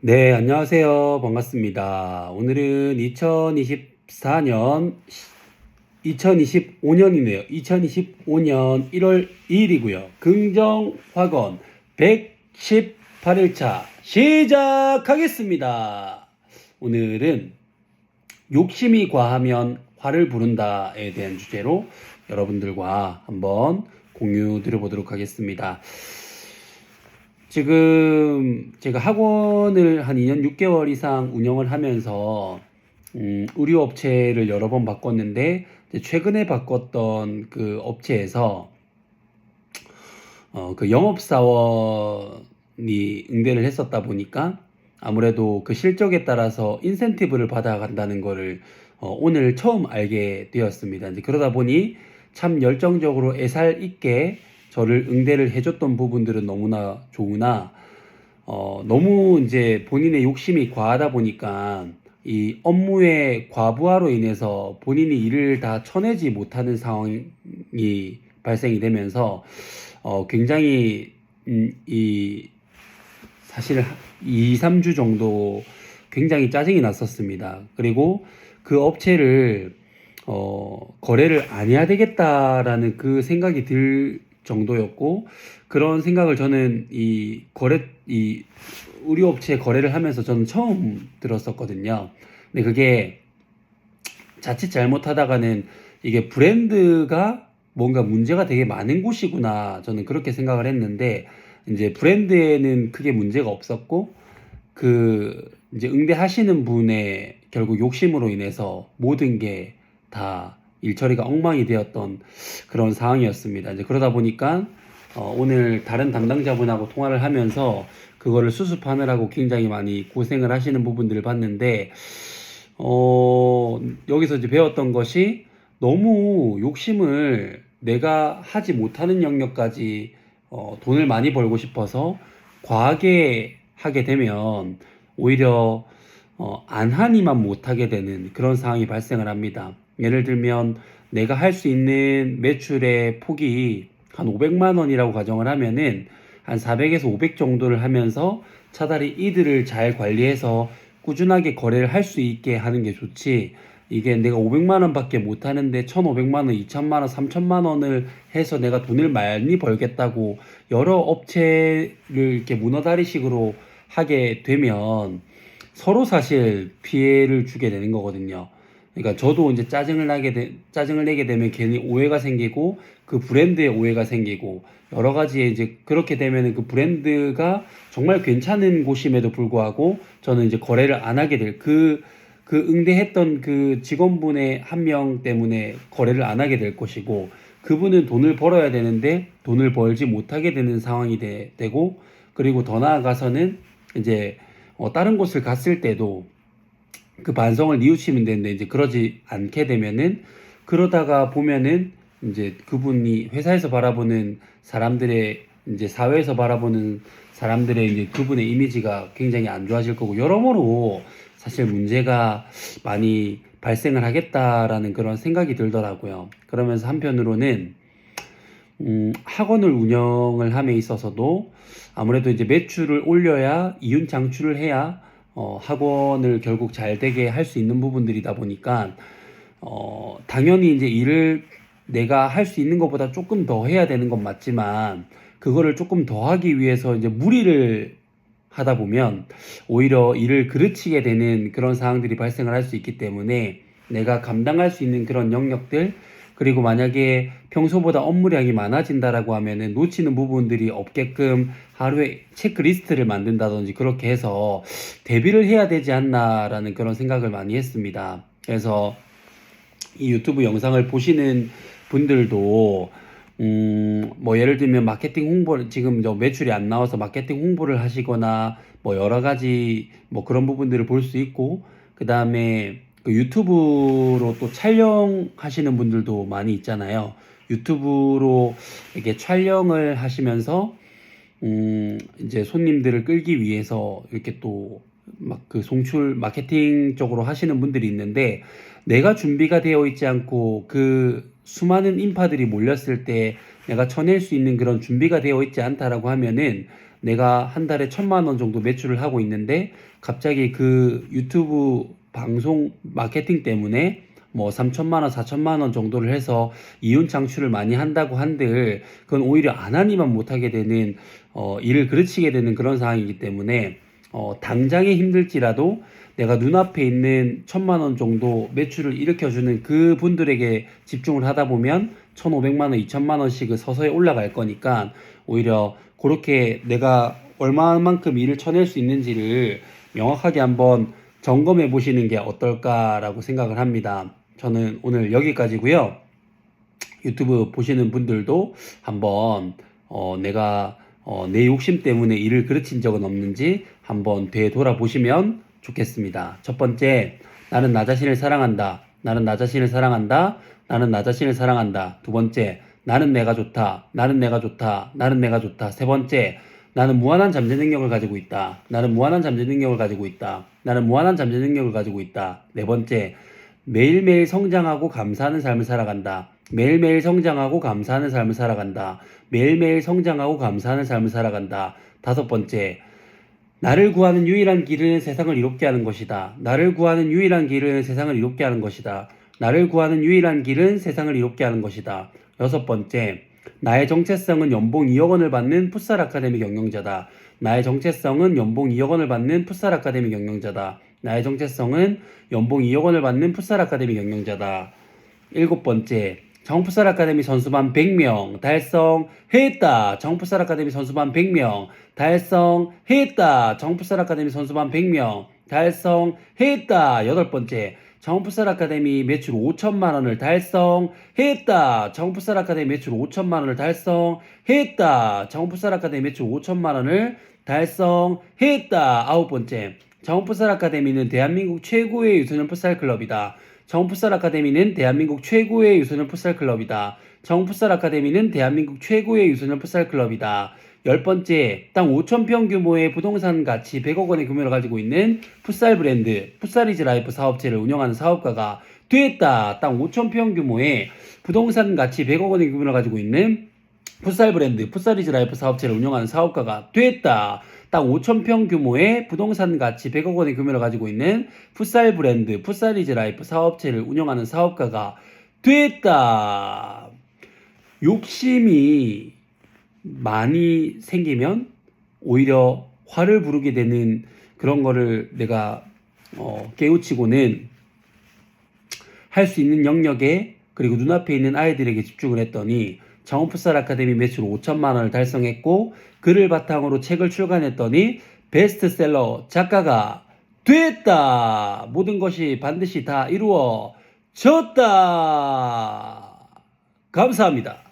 네, 안녕하세요. 반갑습니다. 오늘은 2025년이네요. 2025년 1월 2일이고요. 긍정학원 118일차 시작하겠습니다. 오늘은 욕심이 과하면 화를 부른다에 대한 주제로 여러분들과 한번 공유 드려보도록 하겠습니다. 지금 제가 학원을 한 2년 6개월 이상 운영을 하면서 의류 업체를 여러 번 바꿨는데 최근에 바꿨던 그 업체에서 그 영업사원이 응대를 했었다 보니까 아무래도 그 실적에 따라서 인센티브를 받아간다는 거를 오늘 처음 알게 되었습니다. 이제 그러다 보니 참 열정적으로 애살 있게 저를 응대를 해줬던 부분들은 너무나 좋으나 너무 이제 본인의 욕심이 과하다 보니까 이 업무의 과부하로 인해서 본인이 일을 다 쳐내지 못하는 상황이 발생이 되면서 굉장히 이 사실 2, 3주 정도 굉장히 짜증이 났었습니다. 그리고 그 업체를 거래를 안 해야 되겠다라는 그 생각이 들 정도였고, 그런 생각을 저는 이 의류업체 거래를 하면서 저는 처음 들었었거든요. 근데 그게 자칫 잘못하다가는 이게 브랜드가 뭔가 문제가 되게 많은 곳이구나. 저는 그렇게 생각을 했는데, 이제 브랜드에는 크게 문제가 없었고, 그 이제 응대하시는 분의 결국 욕심으로 인해서 모든 게 다 일처리가 엉망이 되었던 그런 상황이었습니다. 이제 그러다 보니까 오늘 다른 담당자분하고 통화를 하면서 그거를 수습하느라고 굉장히 많이 고생을 하시는 부분들을 봤는데, 여기서 이제 배웠던 것이 너무 욕심을 내가 하지 못하는 영역까지 돈을 많이 벌고 싶어서 과하게 하게 되면 오히려 안 하니만 못하게 되는 그런 상황이 발생을 합니다. 예를 들면 내가 할 수 있는 매출의 폭이 한 500만 원이라고 가정을 하면은 한 400에서 500 정도를 하면서 차라리 이들을 잘 관리해서 꾸준하게 거래를 할 수 있게 하는 게 좋지. 이게 내가 500만 원밖에 못 하는데 1,500만 원, 2천만 원, 3천만 원을 해서 내가 돈을 많이 벌겠다고 여러 업체를 이렇게 문어다리식으로 하게 되면 서로 사실 피해를 주게 되는 거거든요. 그러니까 저도 이제 짜증을 내게 되면 괜히 오해가 생기고 그 브랜드에 오해가 생기고 여러 가지에 이제 그렇게 되면 그 브랜드가 정말 괜찮은 곳임에도 불구하고 저는 이제 거래를 안 하게 될 그 응대했던 그 직원분의 한 명 때문에 거래를 안 하게 될 것이고, 그분은 돈을 벌어야 되는데 돈을 벌지 못하게 되는 상황이 되고, 그리고 더 나아가서는 이제 다른 곳을 갔을 때도 그 반성을 뉘우치면 되는데 이제 그러지 않게 되면은, 그러다가 보면은 이제 그분이 회사에서 바라보는 사람들의 이제 사회에서 바라보는 사람들의 이제 그분의 이미지가 굉장히 안 좋아질 거고 여러모로 사실 문제가 많이 발생을 하겠다라는 그런 생각이 들더라고요. 그러면서 한편으로는 학원을 운영을 함에 있어서도 아무래도 이제 매출을 올려야 이윤 창출을 해야 학원을 결국 잘 되게 할 수 있는 부분들이다 보니까 당연히 이제 일을 내가 할 수 있는 것보다 조금 더 해야 되는 건 맞지만, 그거를 조금 더 하기 위해서 이제 무리를 하다 보면 오히려 일을 그르치게 되는 그런 상황들이 발생을 할 수 있기 때문에 내가 감당할 수 있는 그런 영역들, 그리고 만약에 평소보다 업무량이 많아진다라고 하면은 놓치는 부분들이 없게끔 하루에 체크리스트를 만든다든지 그렇게 해서 대비를 해야 되지 않나라는 그런 생각을 많이 했습니다. 그래서 이 유튜브 영상을 보시는 분들도 뭐 예를 들면 마케팅 홍보를 지금 저 매출이 안 나와서 마케팅 홍보를 하시거나 뭐 여러 가지 뭐 그런 부분들을 볼 수 있고, 그 다음에 그 유튜브로 또 촬영하시는 분들도 많이 있잖아요. 유튜브로 이렇게 촬영을 하시면서 이제 손님들을 끌기 위해서 이렇게 또 막 그 송출 마케팅 쪽으로 하시는 분들이 있는데, 내가 준비가 되어 있지 않고 그 수많은 인파들이 몰렸을 때 내가 쳐낼 수 있는 그런 준비가 되어 있지 않다라고 하면은 내가 한 달에 1,000만 원 정도 매출을 하고 있는데 갑자기 그 유튜브 방송 마케팅 때문에 뭐 3,000만 원, 4,000만 원 정도를 해서 이윤 창출을 많이 한다고 한들 그건 오히려 안 하니만 못하게 되는 일을 그르치게 되는 그런 상황이기 때문에 당장에 힘들지라도 내가 눈앞에 있는 1,000만 원 정도 매출을 일으켜주는 그 분들에게 집중을 하다 보면 1,500만 원, 2,000만 원씩 서서히 올라갈 거니까 오히려 그렇게 내가 얼마만큼 일을 쳐낼 수 있는지를 명확하게 한번 점검해 보시는 게 어떨까라고 생각을 합니다. 저는 오늘 여기까지고요. 유튜브 보시는 분들도 한번 내가 내 욕심 때문에 일을 그르친 적은 없는지 한번 되돌아보시면 좋겠습니다. 첫 번째, 나는 나 자신을 사랑한다. 나는 나 자신을 사랑한다. 나는 나 자신을 사랑한다. 두 번째, 나는 내가 좋다. 나는 내가 좋다. 나는 내가 좋다. 세 번째, 나는 무한한 잠재 능력을 가지고 있다. 나는 무한한 잠재 능력을 가지고 있다. 나는 무한한 잠재 능력을 가지고 있다. 네 번째, 매일매일 성장하고 감사하는 삶을 살아간다. 매일매일 성장하고 감사하는 삶을 살아간다. 매일매일 성장하고 감사하는 삶을 살아간다. 다섯 번째, 나를 구하는 유일한 길은 세상을 이롭게 하는 것이다. 나를 구하는 유일한 길은 세상을 이롭게 하는 것이다. 나를 구하는 유일한 길은 세상을 이롭게 하는 것이다. 여섯 번째, 나의 정체성은 연봉 2억 원을 받는 풋살 아카데미 경영자다. 나의 정체성은 연봉 2억 원을 받는 풋살 아카데미 경영자다. 나의 정체성은 연봉 2억 원을 받는 풋살 아카데미 경영자다. 일곱 번째, 정풋살 아카데미 선수반 100명 달성했다. 정풋살 아카데미 선수반 100명 달성했다. 정풋살 아카데미 선수반 100명 달성했다. 여덟 번째, 정풋살 아카데미 매출 5천만 원을 달성했다. 정풋살 아카데미 매출 5천만 원을 달성했다. 정풋살 아카데미 매출 5천만 원을 달성했다. 아홉 번째, 정풋살 아카데미는 대한민국 최고의 유소년 풋살 클럽이다. 정풋살 아카데미는 대한민국 최고의 유소년 풋살 클럽이다. 정풋살 아카데미는 대한민국 최고의 유소년 풋살 클럽이다. 열 번째, 땅 5,000평 규모의 부동산 가치 100억 원의 규모를 가지고 있는 풋살 브랜드 풋살이즈 라이프 사업체를 운영하는 사업가가 됐다. 땅 5,000평 규모의 부동산 가치 100억 원의 규모를 가지고 있는 풋살 브랜드 풋살이즈 라이프 사업체를 운영하는 사업가가 됐다. 땅 5,000평 규모의 부동산 가치 100억 원의 규모를 가지고 있는 풋살 브랜드 풋살이즈 라이프 사업체를 운영하는 사업가가 됐다. 욕심이 많이 생기면 오히려 화를 부르게 되는 그런 거를 내가 깨우치고는 할 수 있는 영역에 그리고 눈앞에 있는 아이들에게 집중을 했더니 정풋살 아카데미 매출 5천만 원을 달성했고 그를 바탕으로 책을 출간했더니 베스트셀러 작가가 됐다. 모든 것이 반드시 다 이루어졌다. 감사합니다.